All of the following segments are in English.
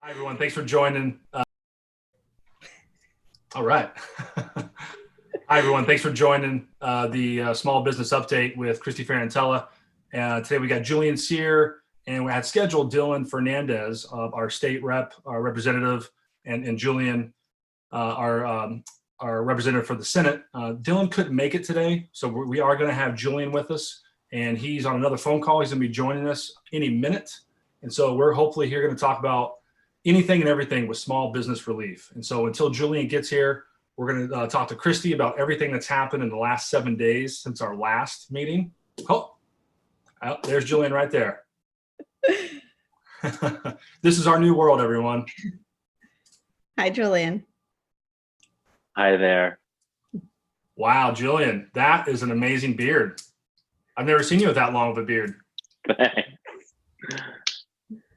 Hi, everyone. Thanks for joining. All right. Hi, everyone. Thanks for joining the Small Business Update with Christy Ferrantella. Today we got Julian Sear, and we had scheduled Dylan Fernandez, our state rep, our representative, and Julian, our representative for the Senate. Dylan couldn't make it today, so we are going to have Julian with us, and he's on another phone call. He's going to be joining us any minute. And so we're hopefully here going to talk about anything and everything with small business relief. And so until Julian gets here, we're going to talk to Christy about everything that's happened in the last 7 days since our last meeting. Oh, there's Julian right there. This is our new world, everyone. Hi, Julian. Hi there. Wow, Julian, that is an amazing beard. I've never seen you with that long of a beard. Thanks.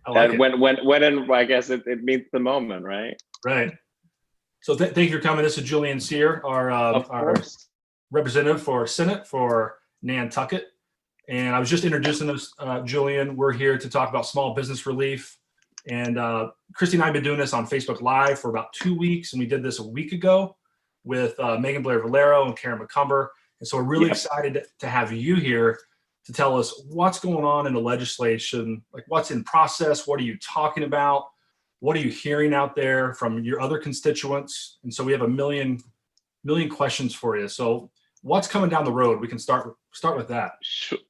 I like And when I guess it meets the moment, right? Right. So thank you for coming. This is Julian Sear, our representative for Senate for Nantucket. And I was just introducing this, Julian. We're here to talk about small business relief. And Christy and I have been doing this on Facebook Live for about 2 weeks. And we did this a week ago with Megan Blair Valero and Karen McCumber. And so we're really excited to have you here to tell us what's going on in the legislation, like what's in process, what are you talking about, what are you hearing out there from your other constituents? And so we have a million questions for you. So what's coming down the road? We can start with that.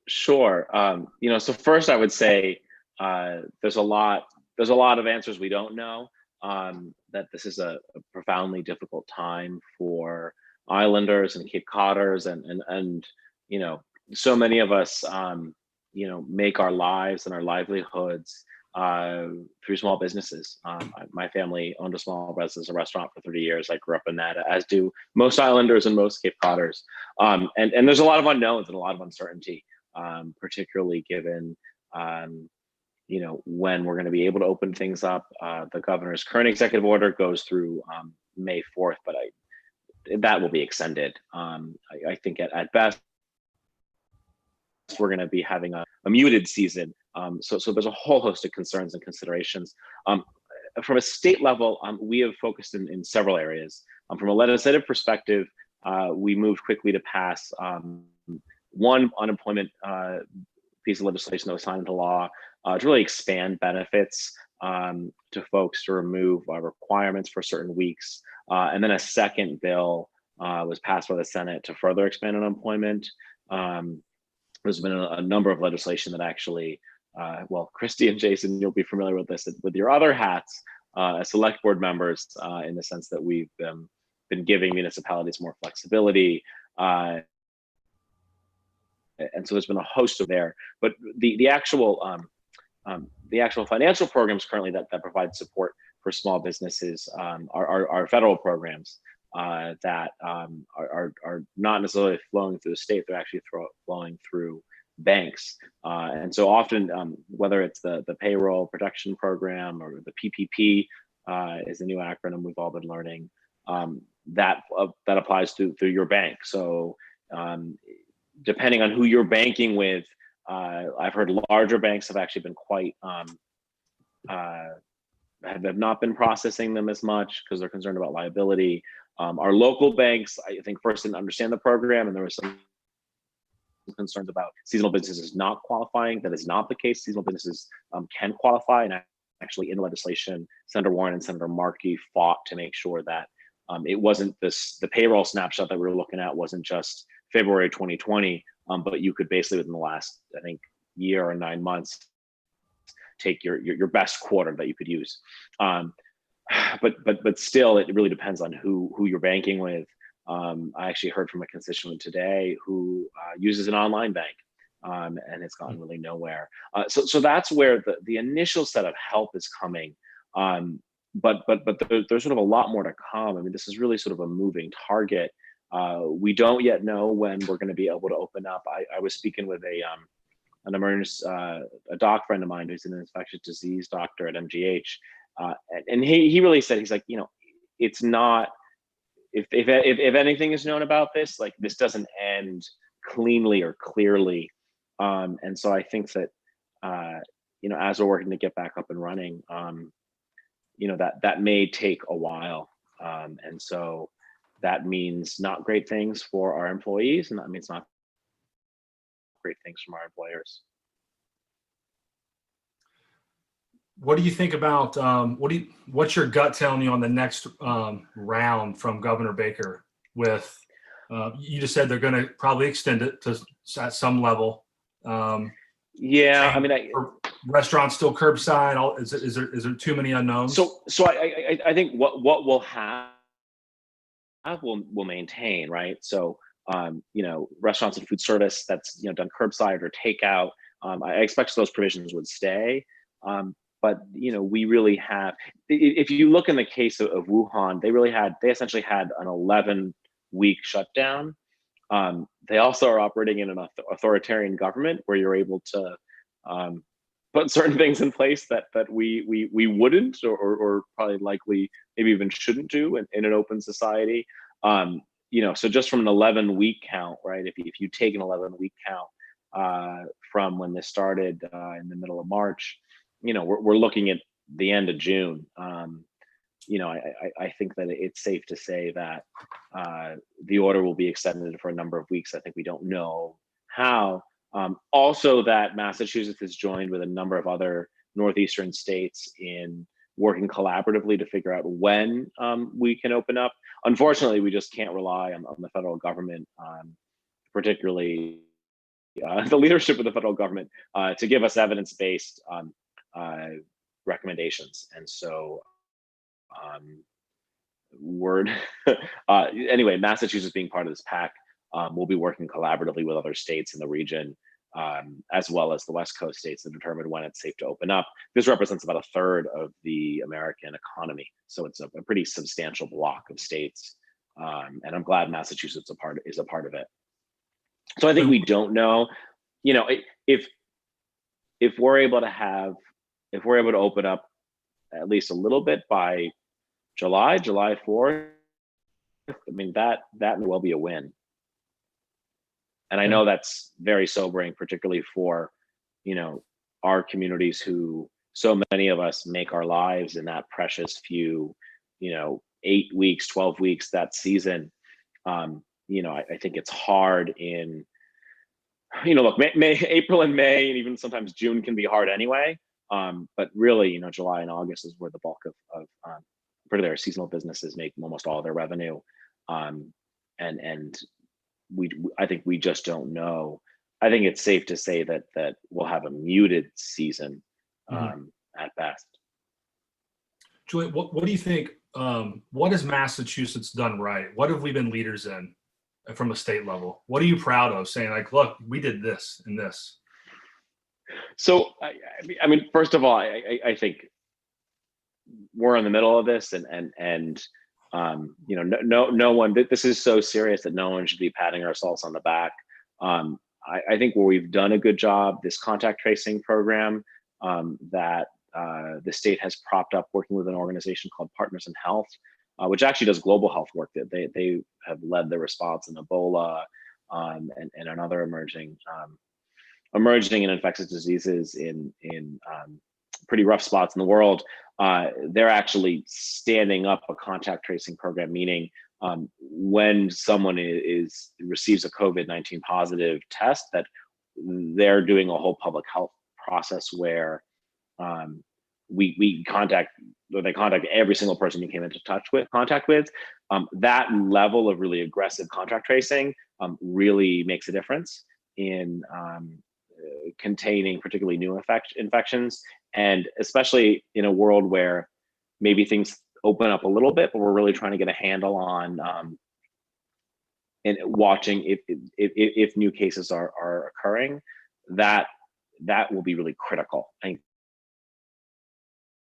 Sure. So first I would say there's a lot of answers we don't know. That this is a profoundly difficult time for islanders and Cape Codders and so many of us, make our lives and our livelihoods through small businesses. My family owned a small business, a restaurant for 30 years. I grew up in that, as do most islanders and most Cape Codders. And there's a lot of unknowns and a lot of uncertainty, particularly given, when we're going to be able to open things up. The governor's current executive order goes through May 4th, but that will be extended. I think at best, we're going to be having a muted season. So there's a whole host of concerns and considerations. From a state level, we have focused in several areas. From a legislative perspective, we moved quickly to pass one unemployment piece of legislation that was signed into law to really expand benefits to folks, to remove requirements for certain weeks. And then a second bill was passed by the Senate to further expand unemployment. There's been a number of legislation that actually, Christy and Jason, you'll be familiar with this with your other hats as select board members, in the sense that we've been giving municipalities more flexibility. And so there's been a host of there, but the actual financial programs currently that provide support for small businesses are federal programs that are not necessarily flowing through the state. They're actually flowing through banks. And so often, whether it's the payroll protection program or the PPP is a new acronym we've all been learning, that applies to your bank. So depending on who you're banking with, I've heard larger banks have actually been quite have not been processing them as much because they're concerned about liability. Our local banks, I think, first didn't understand the program, and there was some concerns about seasonal businesses not qualifying. That is not the case. Seasonal businesses can qualify, and actually in legislation, Senator Warren and Senator Markey fought to make sure that it wasn't the payroll snapshot that we were looking at wasn't just February 2020, but you could basically within the last, I think, year or 9 months, take your best quarter that you could use. But still, it really depends on who you're banking with. I actually heard from a constituent today who uses an online bank, and it's gotten really nowhere. So that's where the initial set of help is coming. But there's sort of a lot more to come. I mean, this is really sort of a moving target. We don't yet know when we're going to be able to open up. I was speaking with an emergency, a doc friend of mine who's an infectious disease doctor at MGH, and he really said, he's like, it's not, if anything is known about this, like this doesn't end cleanly or clearly, and so I think that as we're working to get back up and running, that may take a while. And so that means not great things for our employees, and that means not great things from our employers. What do you think about what's your gut telling you on the next round from Governor Baker? With you just said they're going to probably extend it to at some level. Yeah, I mean, restaurants still curbside. Is there too many unknowns? So I think what we'll have will maintain, right? So restaurants and food service that's done curbside or takeout. I expect those provisions would stay. But we really have. If you look in the case of Wuhan, they essentially had an 11-week shutdown. They also are operating in an authoritarian government where you're able to put certain things in place that we wouldn't or probably likely maybe even shouldn't do in an open society. So just from an 11-week count, right? If you take an 11-week count from when this started in the middle of March, we're looking at the end of June. I think that it's safe to say that the order will be extended for a number of weeks. I think we don't know how. Also, that Massachusetts has joined with a number of other northeastern states in working collaboratively to figure out when we can open up. Unfortunately, we just can't rely on the federal government, particularly the leadership of the federal government, to give us evidence-based recommendations. And so anyway, Massachusetts being part of this pack, we'll be working collaboratively with other states in the region, as well as the West Coast states to determine when it's safe to open up. This represents about a third of the American economy. So it's a pretty substantial block of states. And I'm glad Massachusetts is a part of it. So I think we don't know, if we're able to open up at least a little bit by July 4th, I mean, that may well be a win. And I know that's very sobering, particularly for, our communities who so many of us make our lives in that precious few, 8 weeks, 12 weeks, that season. I think it's hard in, look, April and May, and even sometimes June can be hard anyway. But really, July and August is where the bulk of particularly seasonal businesses make almost all their revenue. And I think we just don't know. I think it's safe to say that we'll have a muted season at best. Julie, what do you think? What has Massachusetts done right? What have we been leaders in from a state level? What are you proud of saying, like, look, we did this and this? So, I mean, first of all, I think we're in the middle of this, and no one. This is so serious that no one should be patting ourselves on the back. I think where we've done a good job, this contact tracing program that the state has propped up, working with an organization called Partners in Health, which actually does global health work. That they have led the response in Ebola and another emerging and infectious diseases in pretty rough spots in the world. They're actually standing up a contact tracing program, meaning when someone receives a COVID-19 positive test, that they're doing a whole public health process where they contact every single person you came into contact with. That level of really aggressive contact tracing really makes a difference in containing particularly new infections, and especially in a world where maybe things open up a little bit, but we're really trying to get a handle on and watching if new cases are occurring. That will be really critical. I think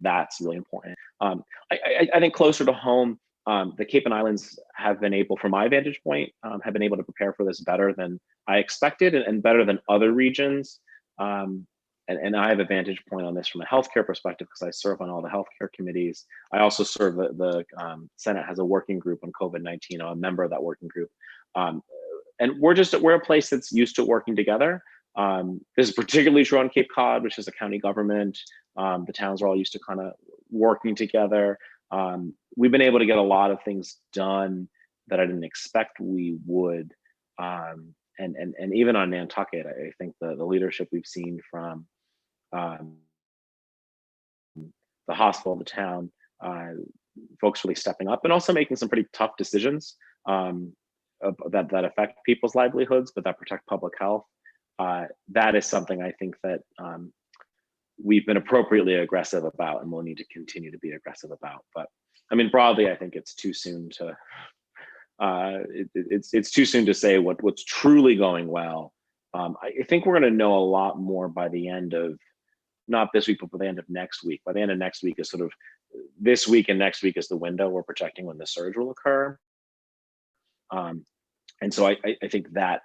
that's really important. I think closer to home, the Cape and Islands have been able, from my vantage point, have been able to prepare for this better than I expected and better than other regions. And I have a vantage point on this from a healthcare perspective because I serve on all the healthcare committees. I also serve the Senate has a working group on COVID-19. I'm a member of that working group. And we're a place that's used to working together. This is particularly true on Cape Cod, which is a county government. The towns are all used to kind of working together. We've been able to get a lot of things done that I didn't expect we would. And even on Nantucket, I think the leadership we've seen from the hospital, the town, folks really stepping up and also making some pretty tough decisions that affect people's livelihoods, but that protect public health. That is something I think that we've been appropriately aggressive about and will need to continue to be aggressive about. But I mean, broadly, I think it's too soon to it's too soon to say what's truly going well. I think we're going to know a lot more by the end of not this week, but by the end of next week. By the end of next week is sort of this week, and next week is the window we're projecting when the surge will occur. And so I think that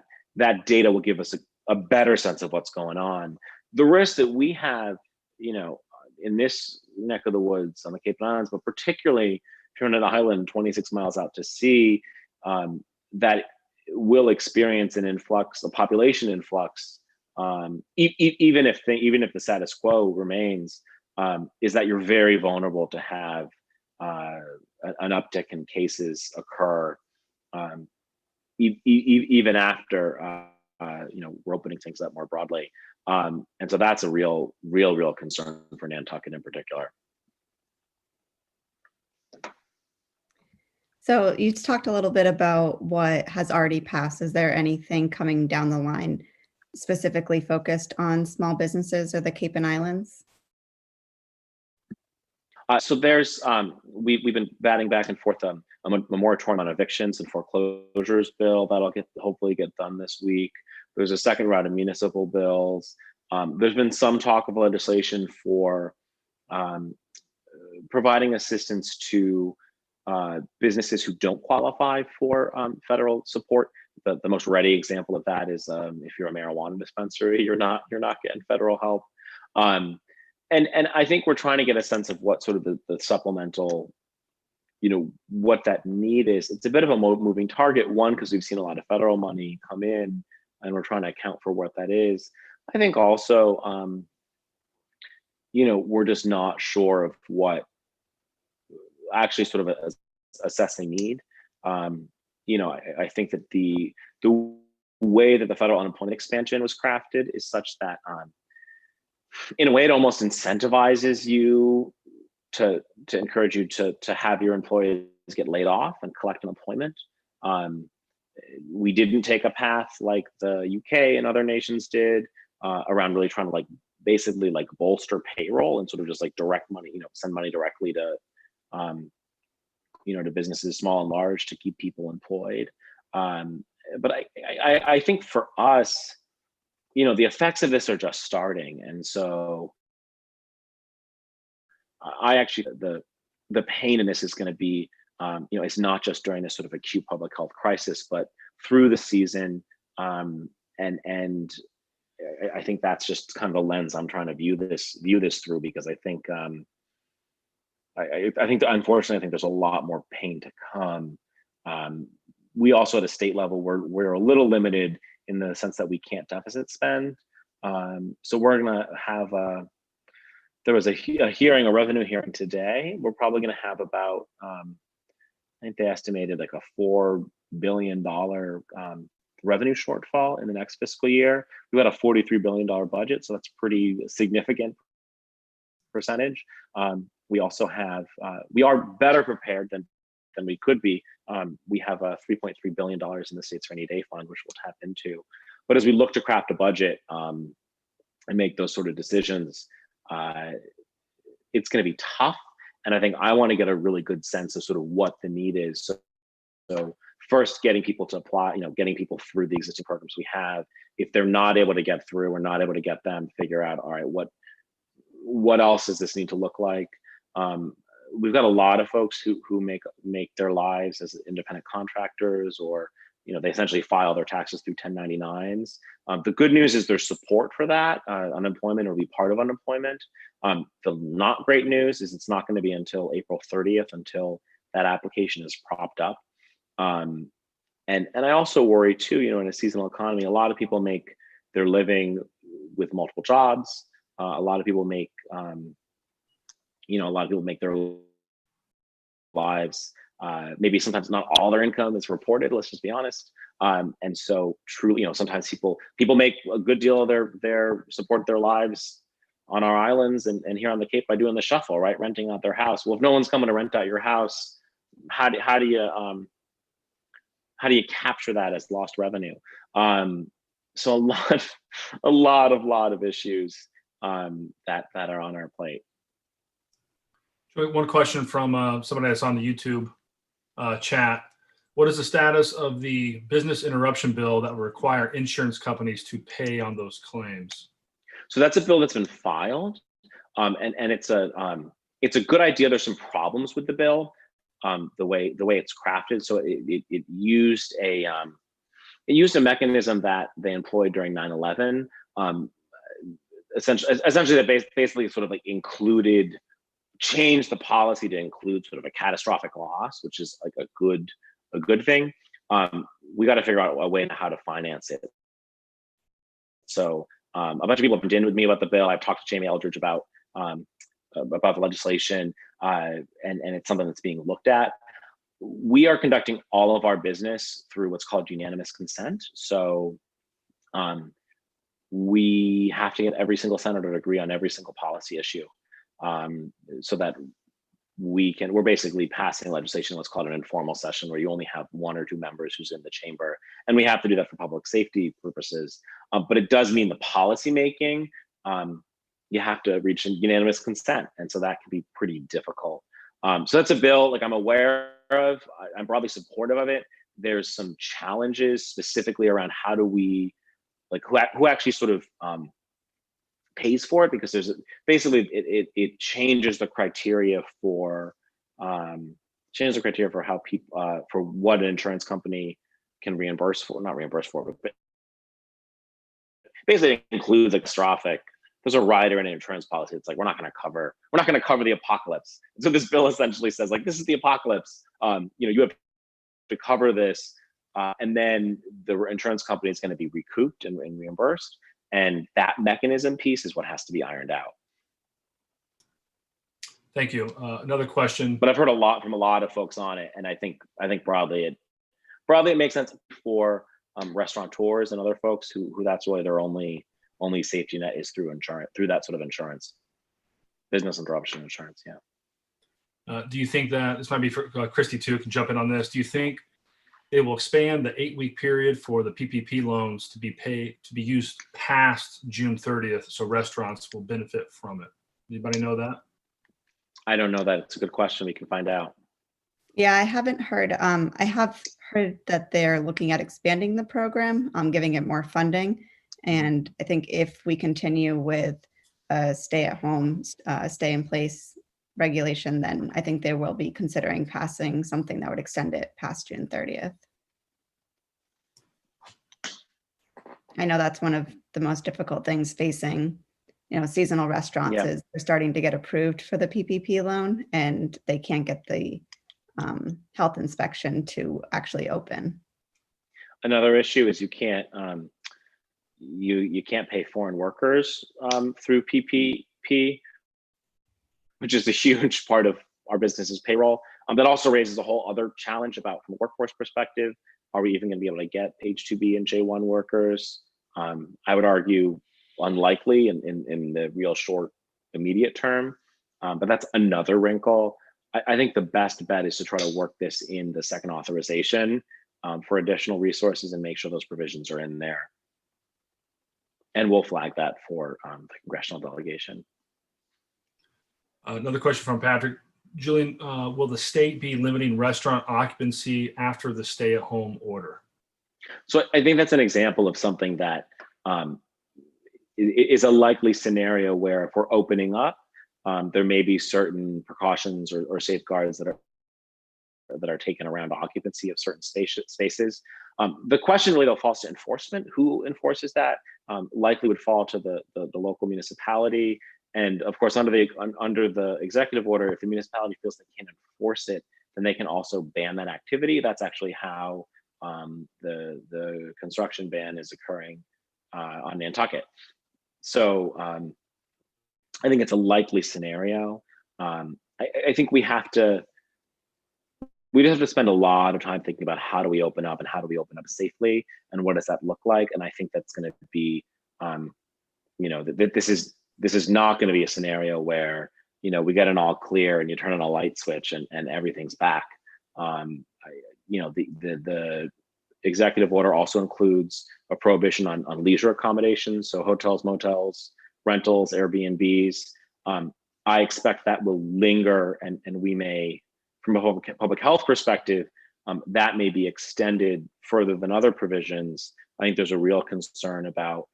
data will give us a better sense of what's going on. The risk that we have, in this neck of the woods on the Cape Islands, but particularly if you're on an island 26 miles out to sea, that will experience an influx, a population influx, even if the status quo remains, is that you're very vulnerable to have an uptick in cases occur, even after we're opening things up more broadly. And so that's a real concern for Nantucket in particular. So you talked a little bit about what has already passed. Is there anything coming down the line specifically focused on small businesses or the Cape and Islands? So there's we've been batting back and forth a moratorium on evictions and foreclosures bill that'll hopefully get done this week. There's a second round of municipal bills. There's been some talk of legislation for providing assistance to businesses who don't qualify for federal support. The most ready example of that is if you're a marijuana dispensary, you're not getting federal help. And I think we're trying to get a sense of what sort of the supplemental, what that need is. It's a bit of a moving target, one, because we've seen a lot of federal money come in and we're trying to account for what that is. I think also, we're just not sure of what actually sort of assessing need. I think that the way that the federal unemployment expansion was crafted is such that in a way it almost incentivizes you to encourage you to have your employees get laid off and collect unemployment. We didn't take a path like the UK and other nations did around really trying to basically bolster payroll and sort of just direct money, send money directly to to businesses small and large to keep people employed. But I think for us, the effects of this are just starting. And so I actually, the pain in this is going to be, it's not just during this sort of acute public health crisis, but through the season. And I think that's just kind of a lens I'm trying to view this through, because I think, I think unfortunately, I think there's a lot more pain to come. We also at a state level, we're a little limited in the sense that we can't deficit spend. So we're gonna have there was a revenue hearing today. We're probably gonna have about, I think they estimated a $4 billion revenue shortfall in the next fiscal year. We've got a $43 billion budget, so that's pretty significant percentage. We also have, we are better prepared than we could be. We have a $3.3 billion in the state's rainy day fund, which we'll tap into. But as we look to craft a budget and make those sort of decisions, it's going to be tough. And I think I want to get a really good sense of sort of what the need is. So first, getting people to apply, getting people through the existing programs we have. If they're not able to get through, we're not able to get them, figure out, all right, what else does this need to look like? We've got a lot of folks who make their lives as independent contractors, or they essentially file their taxes through 1099s. The good news is there's support for that. Unemployment will be part of unemployment. The not great news is it's not going to be until April 30th until that application is propped up. And I also worry too, in a seasonal economy, a lot of people make their living with multiple jobs. A lot of people make a lot of people make their lives, maybe sometimes not all their income is reported, let's just be honest. And so truly, sometimes people make a good deal of their support their lives on our islands and here on the Cape by doing the shuffle, right? Renting out their house. Well, if no one's coming to rent out your house, how do you capture that as lost revenue? So a lot of issues that are on our plate. One question from somebody that's on the YouTube chat. What is the status of the business interruption bill that will require insurance companies to pay on those claims? So that's a bill that's been filed, and it's a good idea. There's some problems with the bill, the way it's crafted. So it used a mechanism that they employed during 9/11. Essentially that basically sort of like changed the policy to include sort of a catastrophic loss, which is like a good thing. We got to figure out a way how to finance it. So a bunch of people have been in with me about the bill. I've talked to Jamie Eldridge about the legislation, and it's something that's being looked at. We are conducting all of our business through what's called unanimous consent. So we have to get every single senator to agree on every single policy issue, so that we're basically passing legislation, what's called an informal session, where you only have one or two members who's in the chamber. And we have to do that for public safety purposes. But it does mean the policy making, you have to reach unanimous consent. And so that can be pretty difficult. So that's a bill like I'm aware of. I'm broadly supportive of it. There's some challenges specifically around how do we, like who actually sort of pays for it, because there's basically it changes the criteria for how people for what an insurance company can not reimburse for, but basically it includes catastrophic. There's a rider in an insurance policy. It's like we're not going to cover the apocalypse. So this bill essentially says like this is the apocalypse. You have to cover this, and then the insurance company is going to be recouped and reimbursed. And that mechanism piece is what has to be ironed out. Thank you. Another question. But I've heard a lot from a lot of folks on it, and I think broadly it makes sense for restaurateurs and other folks who that's really their only safety net is through insurance, through that sort of insurance, business interruption insurance. Yeah. Do you think that this might be for Christy too? Can jump in on this. Do you think it will expand the 8-week period for the PPP loans to be used past June 30th, so restaurants will benefit from it? Anybody know that? I don't know that. It's a good question. We can find out. Yeah, I haven't heard. I have heard that they're looking at expanding the program, giving it more funding. And I think if we continue with a stay-at-home, stay-in-place regulation, then I think they will be considering passing something that would extend it past June 30th. I know that's one of the most difficult things facing, seasonal restaurants is they're starting to get approved for the PPP loan and they can't get the health inspection to actually open. Another issue is you can't pay foreign workers through PPP, which is a huge part of our business's payroll. That also raises a whole other challenge about from a workforce perspective. Are we even going to be able to get H-2B and J-1 workers? I would argue unlikely in the real short, immediate term, but that's another wrinkle. I think the best bet is to try to work this in the second authorization for additional resources and make sure those provisions are in there. And we'll flag that for the congressional delegation. Another question from Patrick. Julian, will the state be limiting restaurant occupancy after the stay-at-home order? So I think that's an example of something that is a likely scenario where if we're opening up, there may be certain precautions or safeguards that are taken around occupancy of certain spaces. The question really though falls to enforcement. Who enforces that? Likely would fall to the local municipality. And of course, under the executive order, if the municipality feels they can't enforce it, then they can also ban that activity. That's actually how the construction ban is occurring on Nantucket. So I think it's a likely scenario. I think we just have to spend a lot of time thinking about how do we open up and how do we open up safely and what does that look like. And I think that's going to be, this is not going to be a scenario where, we get an all clear and you turn on a light switch and everything's back. The executive order also includes a prohibition on leisure accommodations, so hotels, motels, rentals, Airbnbs. I expect that will linger, and we may, from a public health perspective, that may be extended further than other provisions. I think there's a real concern about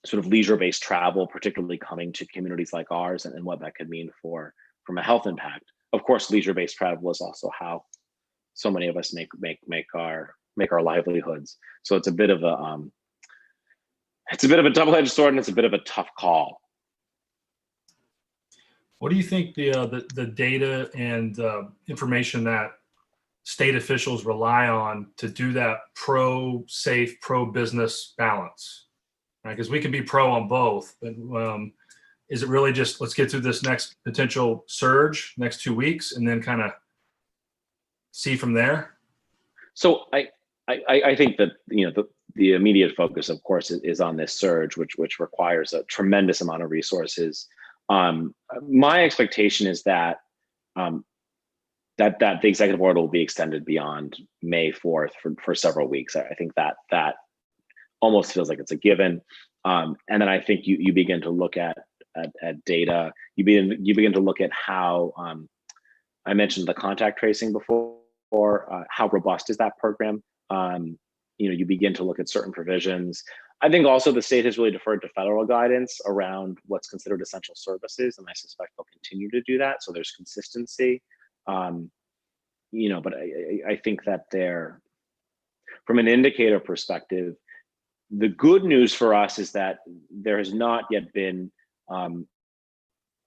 sort of leisure-based travel, particularly coming to communities like ours, and what that could mean from a health impact. Of course, leisure-based travel is also how so many of us make our livelihoods. So it's a bit of a double-edged sword, and it's a bit of a tough call. What do you think the data and information that state officials rely on to do that pro-safe, pro-business balance? Because we can be pro on both, but is it really just let's get through this next potential surge, next 2 weeks, and then kind of see from there? So I think that the immediate focus, of course, is on this surge, which requires a tremendous amount of resources. My expectation is that that the executive order will be extended beyond May 4th for several weeks. I think that almost feels like it's a given. And then I think you begin to look at data. You begin to look at how I mentioned the contact tracing before. How robust is that program? You begin to look at certain provisions. I think also the state has really deferred to federal guidance around what's considered essential services, and I suspect they'll continue to do that. So there's consistency. But I think that from an indicator perspective, the good news for us is that there has not yet been a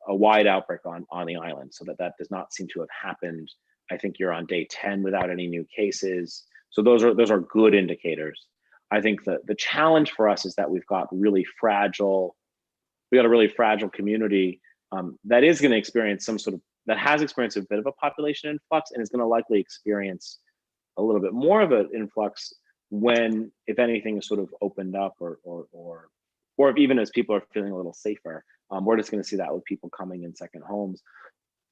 wide outbreak on the island, so that does not seem to have happened. I think you're on day 10 without any new cases. So those are good indicators. I think the challenge for us is that we've got a really fragile community that is going to experience that has experienced a bit of a population influx, and is going to likely experience a little bit more of an influx when, if anything, is sort of opened up, or if even as people are feeling a little safer. We're just going to see that with people coming in second homes.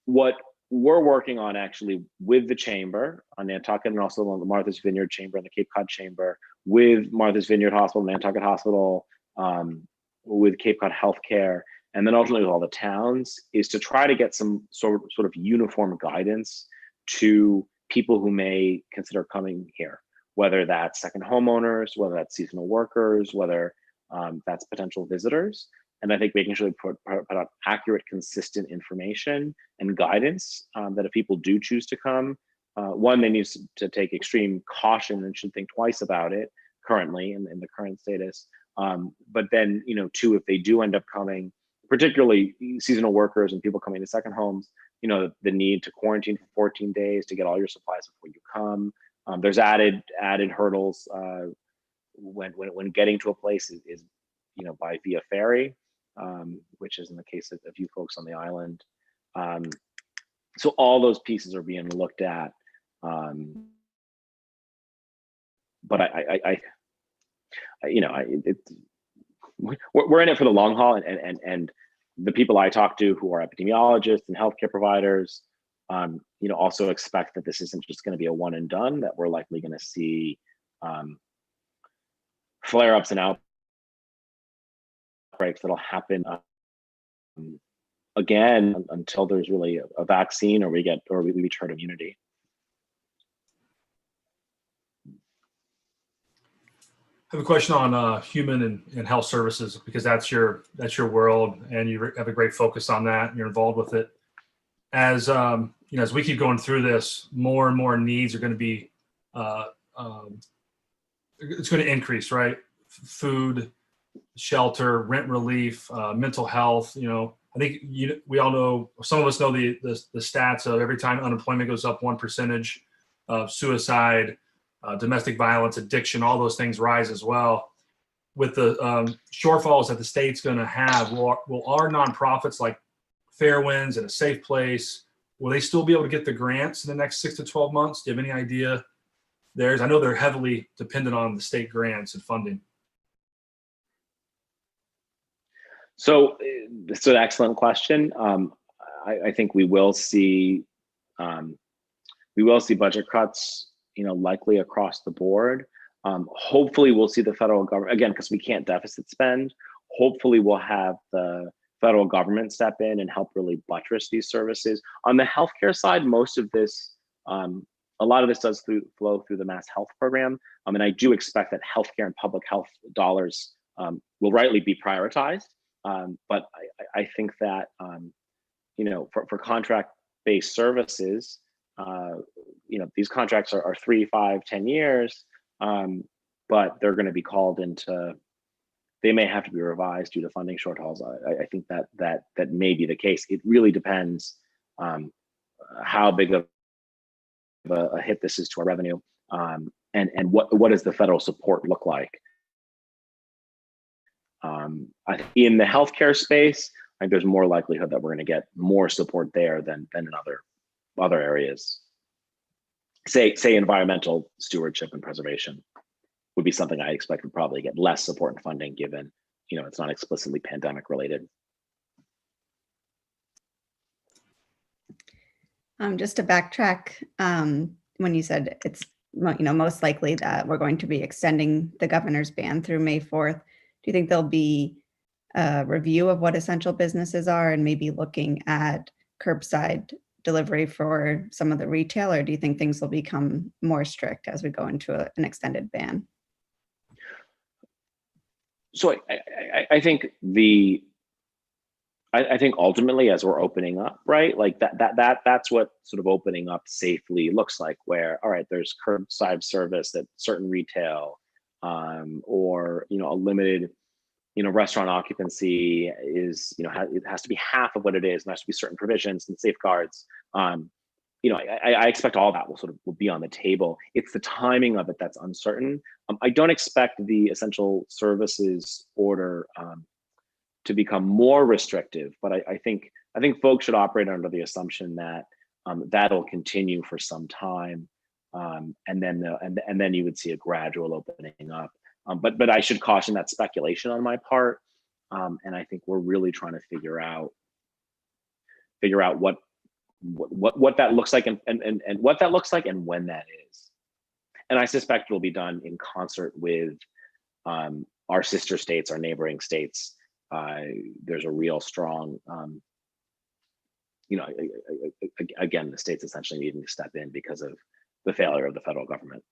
What we're working on actually with the chamber on Nantucket, and also on the Martha's Vineyard Chamber and the Cape Cod Chamber, with Martha's Vineyard Hospital, Nantucket Hospital, with Cape Cod Healthcare, and then ultimately with all the towns, is to try to get some sort of uniform guidance to people who may consider coming here, whether that's second homeowners, whether that's seasonal workers, whether that's potential visitors. And I think making sure we put out accurate, consistent information and guidance that if people do choose to come, one, they need to take extreme caution and should think twice about it currently in the current status. But then, two, if they do end up coming, particularly seasonal workers and people coming to second homes, the need to quarantine for 14 days to get all your supplies before you come. There's added hurdles when getting to a place is by via ferry. Which is in the case of you folks on the island. So all those pieces are being looked at. But we're in it for the long haul, and the people I talk to who are epidemiologists and healthcare providers, also expect that this isn't just going to be a one and done, that we're likely going to see flare-ups and outbreaks that'll happen again until there's really a vaccine, or we reach herd immunity. I have a question on human and health services, because that's your world, and you have a great focus on that, and you're involved with it. As as we keep going through this, more and more needs are going to be it's going to increase, right? Food, shelter, rent relief, mental health. I think we all know, some of us know the stats of every time unemployment goes up 1%, of suicide, domestic violence, addiction, all those things rise as well. With the shortfalls that the state's going to have, will our nonprofits like fair winds and a safe place, will they still be able to get the grants in the next 6 to 12 months? Do you have any idea? I know they're heavily dependent on the state grants and funding. So it's an excellent question. I think we will see budget cuts, likely across the board. Hopefully we'll see the federal government, again, because we can't deficit spend. Hopefully we'll have the federal government step in and help really buttress these services. On the healthcare side, most of this, a lot of this does flow through the Mass Health Program. And I do expect that healthcare and public health dollars will rightly be prioritized. But I think that, for contract-based services, these contracts are 3, 5, 10 years, but they're going to be called into, they may have to be revised due to funding shortfalls. I think that may be the case. It really depends how big of a hit this is to our revenue, and what does the federal support look like. In the healthcare space, I think there's more likelihood that we're going to get more support there than in other areas. Say environmental stewardship and preservation would be something I expect would probably get less support and funding, given it's not explicitly pandemic related. Just to backtrack, when you said it's most likely that we're going to be extending the governor's ban through May 4th, do you think there'll be a review of what essential businesses are and maybe looking at curbside delivery for some of the retail, or do you think things will become more strict as we go into an extended ban? So I think I think ultimately, as we're opening up, right, like that's what sort of opening up safely looks like, where, all right, there's curbside service at certain retail, or a limited restaurant occupancy is, it has to be half of what it is, and there has to be certain provisions and safeguards. I expect all that will be on the table. It's the timing of it that's uncertain. I don't expect the essential services order to become more restrictive, but I think folks should operate under the assumption that that'll continue for some time, and then you would see a gradual opening up. But I should caution that speculation on my part, and I think we're really trying to figure out what that looks like, and what that looks like and when that is. And I suspect it will be done in concert with our sister states, our neighboring states. There's a real strong, again, the states essentially needing to step in because of the failure of the federal government.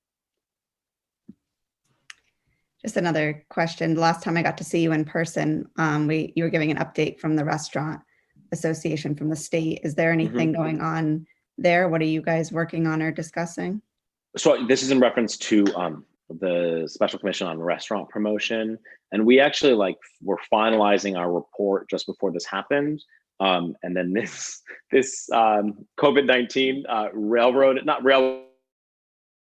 Just another question. The last time I got to see you in person, you were giving an update from the Restaurant Association from the state. Is there anything going on there? What are you guys working on or discussing? So this is in reference to the Special Commission on Restaurant Promotion, and we actually were finalizing our report just before this happened, and then this COVID-19 not railroaded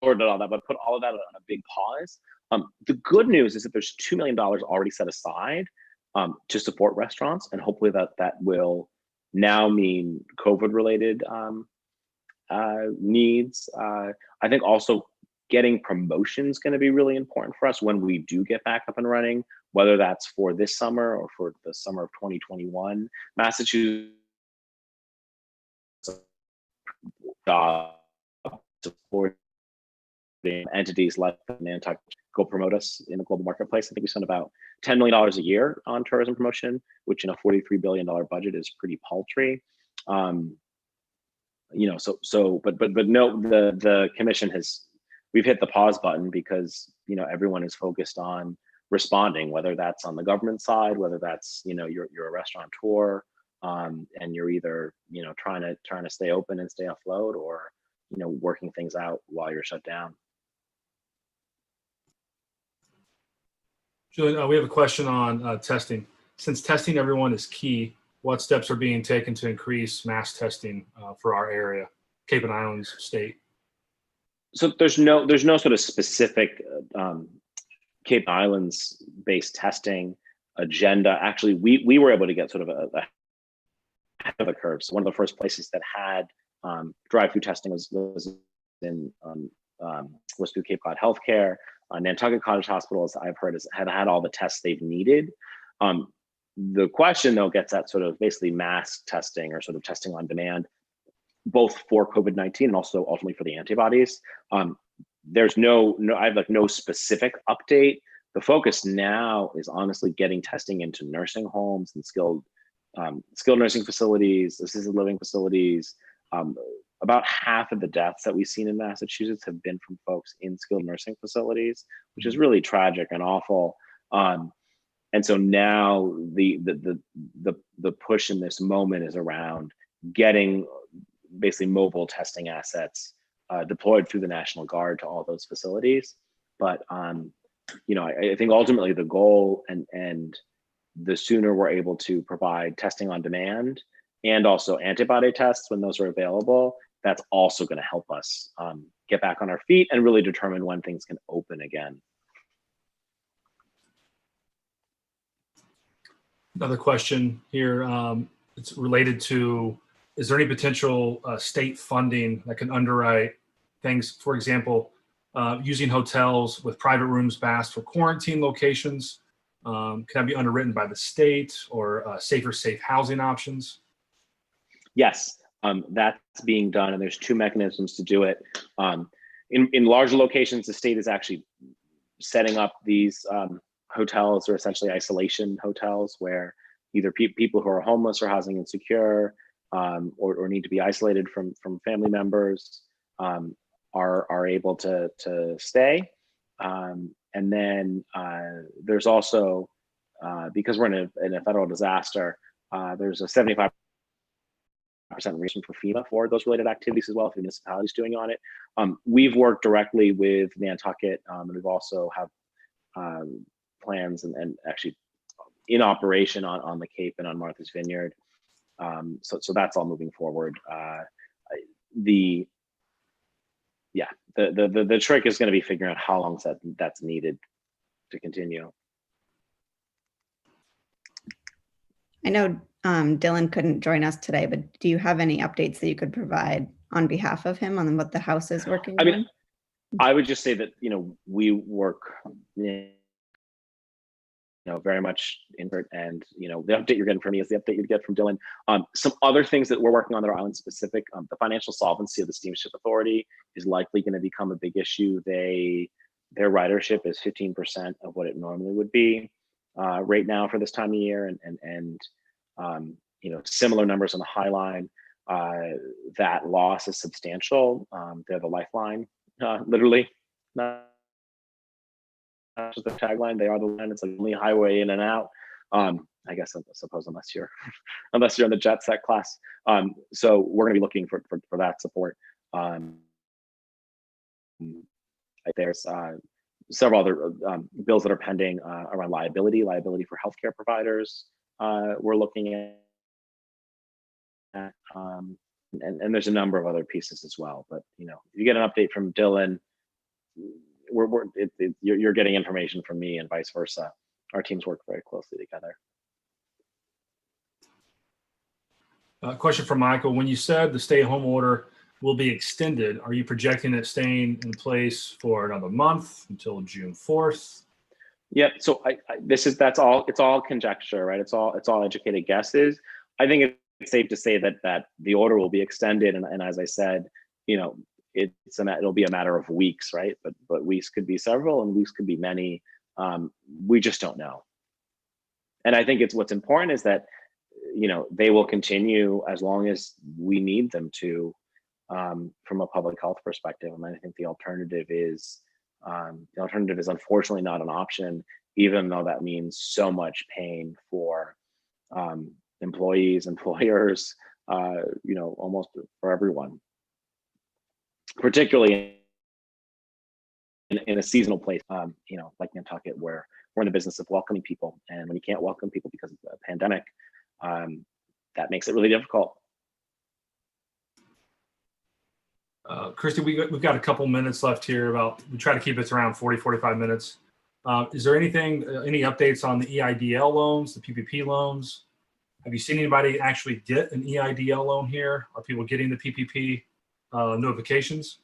all that, but put all of that on a big pause. The good news is that there's $2 million already set aside to support restaurants, and hopefully that will now mean COVID-related needs. I think also getting promotions going to be really important for us when we do get back up and running, whether that's for this summer or for the summer of 2021. Massachusetts supporting entities like Nantucket go promote us in the global marketplace. I think we spend about $10 million a year on tourism promotion, which in a $43 billion budget is pretty paltry. But no, the commission we've hit the pause button because everyone is focused on responding, whether that's on the government side, whether that's you're a restaurateur, and you're either trying to stay open and stay afloat, or working things out while you're shut down. Julian, we have a question on testing. Since testing everyone is key, what steps are being taken to increase mass testing for our area, Cape and Islands state? So there's no sort of specific Cape Islands based testing agenda. Actually, we were able to get sort of a ahead of the curve. So one of the first places that had drive-through testing was through Cape Cod Healthcare. Nantucket Cottage Hospital, as I've heard, had had all the tests they've needed. The question, though, gets at sort of basically mass testing or sort of testing on demand, both for COVID-19 and also ultimately for the antibodies. There's I have like no specific update. The focus now is honestly getting testing into nursing homes and skilled nursing facilities, assisted living facilities. About half of the deaths that we've seen in Massachusetts have been from folks in skilled nursing facilities, which is really tragic and awful. And so now the push in this moment is around getting basically mobile testing assets deployed through the National Guard to all those facilities. But you know, I think ultimately the goal, and the sooner we're able to provide testing on demand and also antibody tests when those are available, that's also going to help us get back on our feet and really determine when things can open again. Another question here. It's related to, is there any potential state funding that can underwrite things, for example, using hotels with private rooms passed for quarantine locations? Can that be underwritten by the state, or safer safe housing options? Yes, that's being done, and there's two mechanisms to do it. In larger locations, the state is actually setting up these hotels, or essentially isolation hotels, where either people who are homeless or housing insecure, or need to be isolated from family members, are able to stay. And then there's also, because we're in a federal disaster, there's a 75% reimbursement for FEMA for those related activities as well, if the municipality is doing on it. We've worked directly with Nantucket, and we've also have plans and actually in operation on the Cape and on Martha's Vineyard. So that's all moving forward. The trick is going to be figuring out how long that's needed to continue. I know Dylan couldn't join us today, but do you have any updates that you could provide on behalf of him on what the House is working on? I mean, I would just say that, you know, we work, very much invert, and, the update you're getting from me is the update you'd get from Dylan. Some other things that we're working on that are island specific. The financial solvency of the Steamship Authority is likely going to become a big issue. Their ridership is 15% of what it normally would be right now for this time of year, and similar numbers on the High Line. That loss is substantial. They're the lifeline, literally. Not just the tagline, they are the line. It's like only highway in and out. I guess, I suppose, unless you're in the jet set class. So we're going to be looking for that support. There's several other bills that are pending around liability for healthcare providers. We're looking at, and there's a number of other pieces as well. But if you get an update from Dylan, you're getting information from me, and vice versa. Our teams work very closely together. Question from Michael. When you said the stay-at-home order will be extended, are you projecting it staying in place for another month until June 4th? Yeah. So it's all conjecture, right? It's all educated guesses. I think it's safe to say that the order will be extended, and as I said, it'll be a matter of weeks, right? But weeks could be several, and weeks could be many. We just don't know. And I think what's important is that they will continue as long as we need them to, from a public health perspective. And I think the alternative is unfortunately not an option, even though that means so much pain for employees, employers, almost for everyone, particularly in a seasonal place, like Nantucket, where we're in the business of welcoming people, and when you can't welcome people because of the pandemic, that makes it really difficult. Christy, we've got a couple minutes left here. We try to keep it around 40-45 minutes. Is there any updates on the EIDL loans, the PPP loans? Have you seen anybody actually get an EIDL loan here? Are people getting the PPP notifications?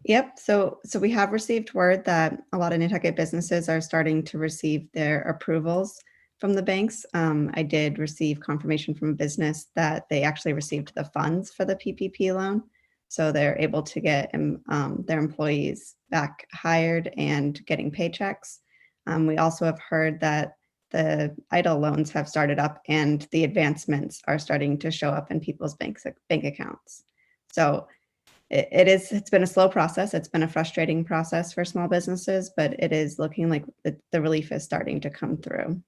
Yep. So we have received word that a lot of Nantucket businesses are starting to receive their approvals from the banks. I did receive confirmation from a business that they actually received the funds for the PPP loan. So they're able to get their employees back hired and getting paychecks. We also have heard that the EIDL loans have started up and the advancements are starting to show up in people's bank accounts. So it's been a slow process. It's been a frustrating process for small businesses, but it is looking like the relief is starting to come through.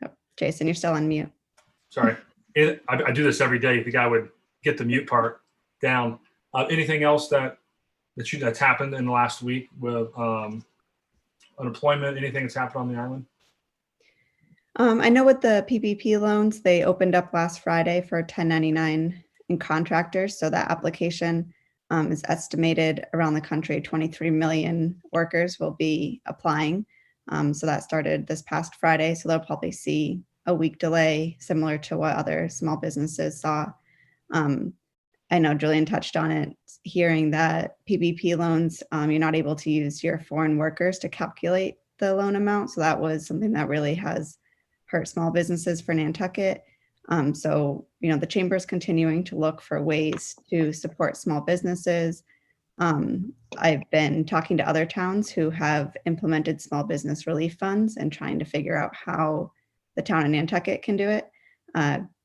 Oh, Jason, you're still on mute. Sorry. I do this every day. If the guy would get the mute part down. Anything else that's happened in the last week with unemployment? Anything that's happened on the island? I know with the PPP loans, they opened up last Friday for 1099 and contractors. So that application is estimated around the country, 23 million workers will be applying. So that started this past Friday. So they'll probably see a week delay, similar to what other small businesses saw. I know Julian touched on it, hearing that PPP loans, you're not able to use your foreign workers to calculate the loan amount. So that was something that really has hurt small businesses for Nantucket. So, the chamber is continuing to look for ways to support small businesses. I've been talking to other towns who have implemented small business relief funds and trying to figure out how the town of Nantucket can do it.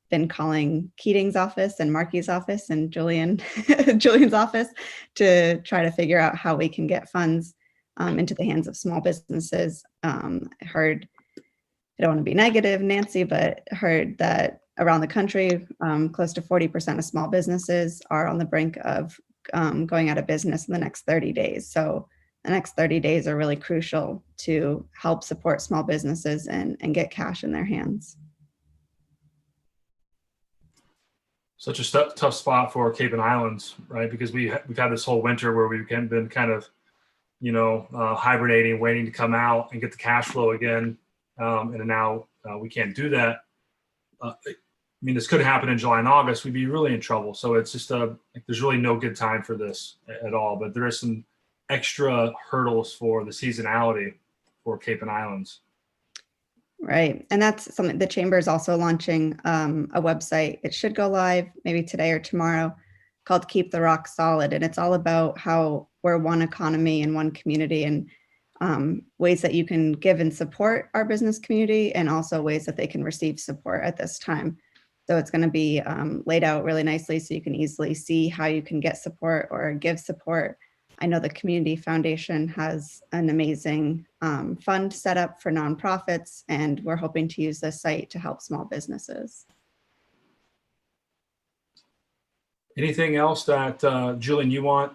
Been calling Keating's office and Markey's office and Julian's office to try to figure out how we can get funds into the hands of small businesses. Heard, I don't want to be negative, Nancy, but heard that around the country, close to 40% of small businesses are on the brink of going out of business in the next 30 days. So the next 30 days are really crucial to help support small businesses and get cash in their hands. Such a tough spot for Cape and Islands, right? Because we've had this whole winter where we've been kind of, hibernating, waiting to come out and get the cash flow again. And now we can't do that. This could happen in July and August. We'd be really in trouble. So it's just there's really no good time for this at all. But there is some extra hurdles for the seasonality for Cape and Islands. Right. And that's something the chamber is also launching a website. It should go live maybe today or tomorrow, called Keep the Rock Solid. And it's all about how we're one economy and one community, and ways that you can give and support our business community, and also ways that they can receive support at this time. So it's going to be laid out really nicely so you can easily see how you can get support or give support. I know the Community Foundation has an amazing fund set up for nonprofits, and we're hoping to use this site to help small businesses. Anything else that, Julian, you want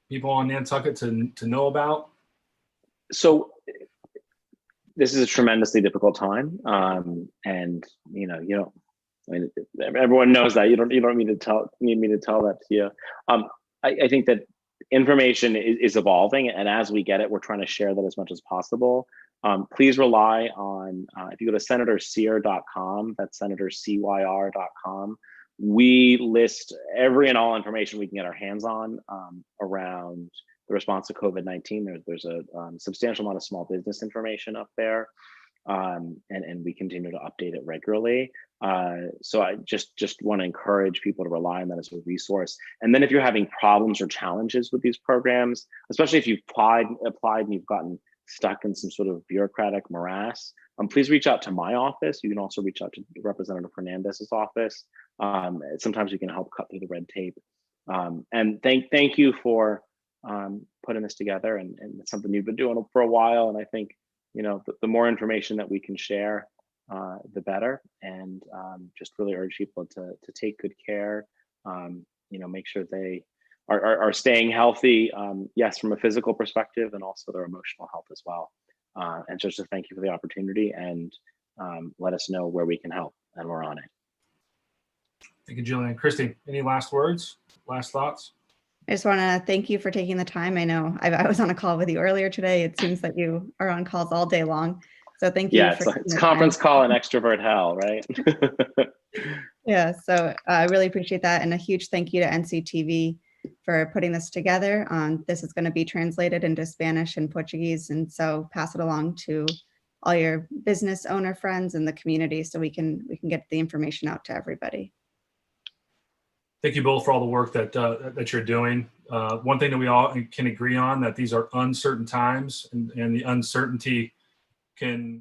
people on Nantucket to know about? So this is a tremendously difficult time. And everyone knows that. You don't need me to tell that to you. I think that information is evolving, and as we get it, we're trying to share that as much as possible. Please rely on, if you go to senatorcyr.com, that's senatorcyr.com, we list every and all information we can get our hands on around the response to COVID-19. There's a substantial amount of small business information up there, and we continue to update it regularly. So I just want to encourage people to rely on that as a resource. And then if you're having problems or challenges with these programs, especially if you've applied and you've gotten stuck in some sort of bureaucratic morass, please reach out to my office. You can also reach out to Representative Hernandez's office. Sometimes we can help cut through the red tape. And thank you for putting this together, and it's something you've been doing for a while. And I think, the more information that we can share, the better. And just really urge people to take good care, make sure they are staying healthy, yes, from a physical perspective, and also their emotional health as well. And just to thank you for the opportunity, and let us know where we can help, and we're on it. Thank you, Julian. Christy, any last words, last thoughts? I just want to thank you for taking the time. I know I was on a call with you earlier today. It seems that you are on calls all day long. So thank you. Yeah, for it's conference call and extrovert hell, right? Yeah, so I really appreciate that. And a huge thank you to NCTV for putting this together. This is going to be translated into Spanish and Portuguese. And so pass it along to all your business owner friends in the community so we can get the information out to everybody. Thank you both for all the work that you're doing. One thing that we all can agree on, that these are uncertain times, and the uncertainty can